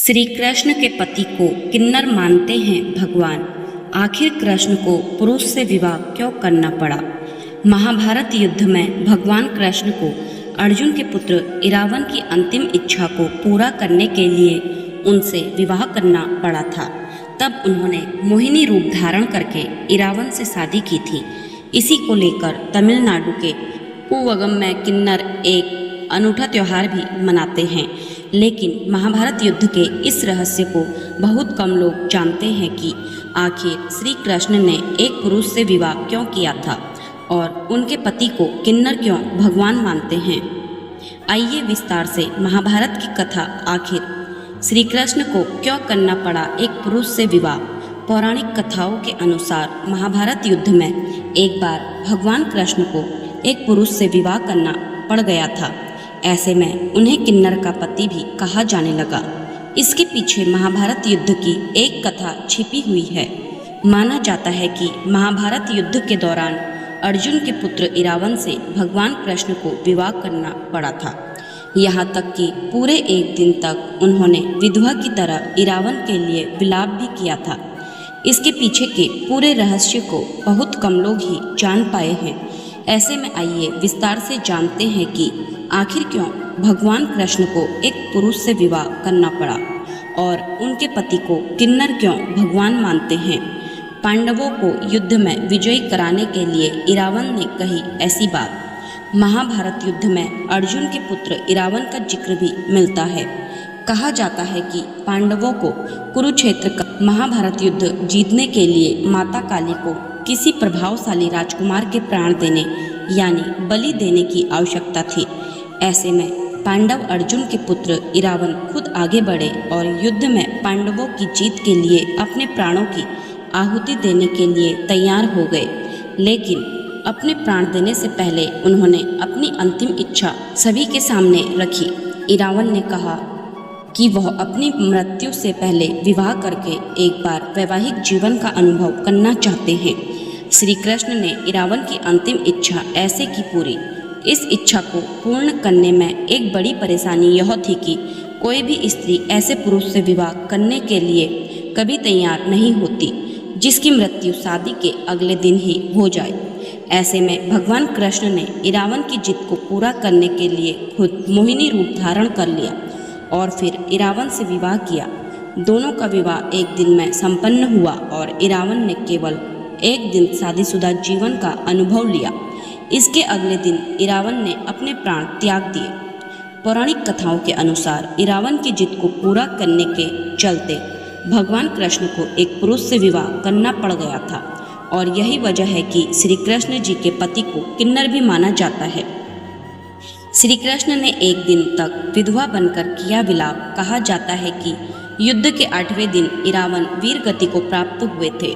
श्री कृष्ण के पति को किन्नर मानते हैं भगवान, आखिर कृष्ण को पुरुष से विवाह क्यों करना पड़ा। महाभारत युद्ध में भगवान कृष्ण को अर्जुन के पुत्र इरावन की अंतिम इच्छा को पूरा करने के लिए उनसे विवाह करना पड़ा था। तब उन्होंने मोहिनी रूप धारण करके इरावन से शादी की थी। इसी को लेकर तमिलनाडु के पूवगम में किन्नर एक अनूठा त्यौहार भी मनाते हैं। लेकिन महाभारत युद्ध के इस रहस्य को बहुत कम लोग जानते हैं कि आखिर श्री कृष्ण ने एक पुरुष से विवाह क्यों किया था और उनके पति को किन्नर क्यों भगवान मानते हैं। आइए विस्तार से महाभारत की कथा, आखिर श्री कृष्ण को क्यों करना पड़ा एक पुरुष से विवाह। पौराणिक कथाओं के अनुसार महाभारत युद्ध में एक बार भगवान कृष्ण को एक पुरुष से विवाह करना पड़ गया था। ऐसे में उन्हें किन्नर का पति भी कहा जाने लगा। इसके पीछे महाभारत युद्ध की एक कथा छिपी हुई है। माना जाता है कि महाभारत युद्ध के दौरान अर्जुन के पुत्र इरावन से भगवान कृष्ण को विवाह करना पड़ा था। यहाँ तक कि पूरे एक दिन तक उन्होंने विधवा की तरह इरावन के लिए विलाप भी किया था। इसके पीछे के पूरे रहस्य को बहुत कम लोग ही जान पाए हैं। ऐसे में आइए विस्तार से जानते हैं कि आखिर क्यों भगवान कृष्ण को एक पुरुष से विवाह करना पड़ा और उनके पति को किन्नर क्यों भगवान मानते हैं। पांडवों को युद्ध में विजयी कराने के लिए इरावन ने कही ऐसी बात। महाभारत युद्ध में अर्जुन के पुत्र इरावन का जिक्र भी मिलता है। कहा जाता है कि पांडवों को कुरुक्षेत्र का महाभारत युद्ध जीतने के लिए माता काली को किसी प्रभावशाली राजकुमार के प्राण देने यानी बलि देने की आवश्यकता थी। ऐसे में पांडव अर्जुन के पुत्र इरावन खुद आगे बढ़े और युद्ध में पांडवों की जीत के लिए अपने प्राणों की आहुति देने के लिए तैयार हो गए। लेकिन अपने प्राण देने से पहले उन्होंने अपनी अंतिम इच्छा सभी के सामने रखी। इरावन ने कहा कि वह अपनी मृत्यु से पहले विवाह करके एक बार वैवाहिक जीवन का अनुभव करना चाहते हैं। श्री कृष्ण ने इरावन की अंतिम इच्छा ऐसे की पूरी। इस इच्छा को पूर्ण करने में एक बड़ी परेशानी यह थी कि कोई भी स्त्री ऐसे पुरुष से विवाह करने के लिए कभी तैयार नहीं होती जिसकी मृत्यु शादी के अगले दिन ही हो जाए। ऐसे में भगवान कृष्ण ने इरावन की जिद को पूरा करने के लिए खुद मोहिनी रूप धारण कर लिया और फिर इरावन से विवाह किया। दोनों का विवाह एक दिन में संपन्न हुआ और इरावन ने केवल एक दिन शादीशुदा जीवन का अनुभव लिया। इसके अगले दिन इरावन ने अपने प्राण त्याग दिए। पौराणिक कथाओं के अनुसार इरावन की जिद को पूरा करने के चलते भगवान कृष्ण को एक पुरुष से विवाह करना पड़ गया था और यही वजह है कि श्री कृष्ण जी के पति को किन्नर भी माना जाता है। श्री कृष्ण ने एक दिन तक विधवा बनकर किया विलाप। कहा जाता है कि युद्ध के 8वें दिन इरावन वीर गति को प्राप्त हुए थे।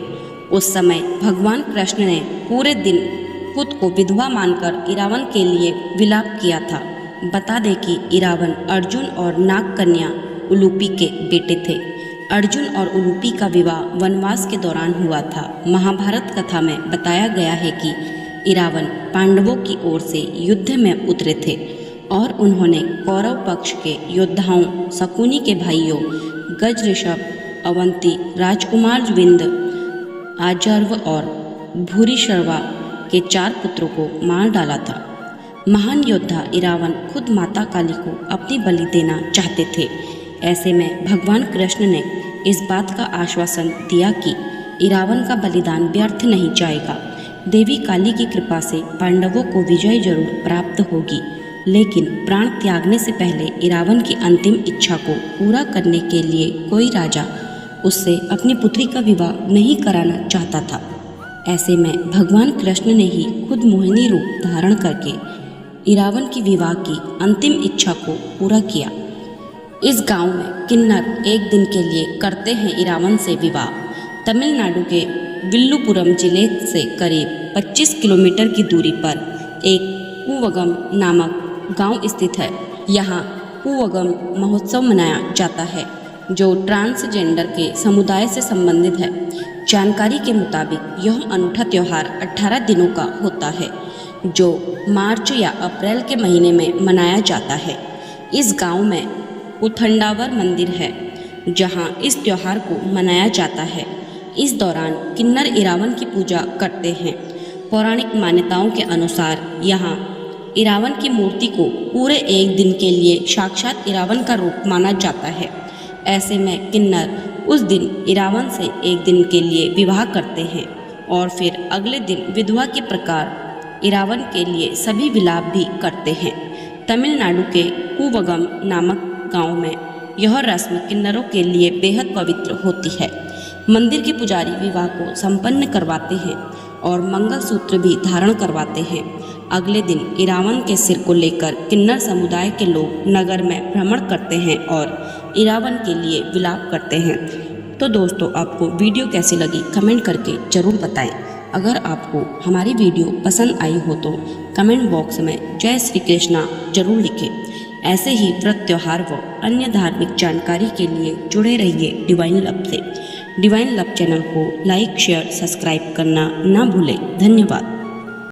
उस समय भगवान कृष्ण ने पूरे दिन खुद को विधवा मानकर इरावन के लिए विलाप किया था। बता दें कि इरावन अर्जुन और नाग कन्या उलूपी के बेटे थे। अर्जुन और उलूपी का विवाह वनवास के दौरान हुआ था। महाभारत कथा में बताया गया है कि इरावन पांडवों की ओर से युद्ध में उतरे थे और उन्होंने कौरव पक्ष के योद्धाओं शकुनी के भाइयों गजऋषभ, अवंती, राजकुमार विंद, आजर्व और भूरिश्रवा के 4 पुत्रों को मार डाला था। महान योद्धा इरावन खुद माता काली को अपनी बलि देना चाहते थे। ऐसे में भगवान कृष्ण ने इस बात का आश्वासन दिया कि इरावन का बलिदान व्यर्थ नहीं जाएगा। देवी काली की कृपा से पांडवों को विजय जरूर प्राप्त होगी। लेकिन प्राण त्यागने से पहले इरावन की अंतिम इच्छा को पूरा करने के लिए कोई राजा उससे अपनी पुत्री का विवाह नहीं कराना चाहता था। ऐसे में भगवान कृष्ण ने ही खुद मोहिनी रूप धारण करके इरावन की विवाह की अंतिम इच्छा को पूरा किया। इस गांव में किन्नर एक दिन के लिए करते हैं इरावन से विवाह। तमिलनाडु के विल्लुपुरम जिले से करीब 25 किलोमीटर की दूरी पर एक पूवगम नामक गांव स्थित है। यहाँ पूवगम महोत्सव मनाया जाता है जो ट्रांसजेंडर के समुदाय से संबंधित है। जानकारी के मुताबिक यह अनूठा त्यौहार 18 दिनों का होता है जो मार्च या अप्रैल के महीने में मनाया जाता है। इस गांव में उथंडावर मंदिर है जहां इस त्योहार को मनाया जाता है। इस दौरान किन्नर इरावन की पूजा करते हैं। पौराणिक मान्यताओं के अनुसार यहाँ इरावन की मूर्ति को पूरे एक दिन के लिए साक्षात इरावन का रूप माना जाता है। ऐसे में किन्नर उस दिन इरावन से एक दिन के लिए विवाह करते हैं और फिर अगले दिन विधवा के प्रकार इरावन के लिए सभी विलाप भी करते हैं। तमिलनाडु के कूवगम नामक गांव में यह रस्म किन्नरों के लिए बेहद पवित्र होती है। मंदिर के पुजारी विवाह को संपन्न करवाते हैं और मंगलसूत्र भी धारण करवाते हैं। अगले दिन इरावन के सिर को लेकर किन्नर समुदाय के लोग नगर में भ्रमण करते हैं और इरावन के लिए विलाप करते हैं। तो दोस्तों, आपको वीडियो कैसी लगी कमेंट करके ज़रूर बताएं। अगर आपको हमारी वीडियो पसंद आई हो तो कमेंट बॉक्स में जय श्री कृष्णा जरूर लिखें। ऐसे ही व्रत त्योहार व अन्य धार्मिक जानकारी के लिए जुड़े रहिए डिवाइन लव से। डिवाइन लव चैनल को लाइक शेयर सब्सक्राइब करना ना भूलें। धन्यवाद।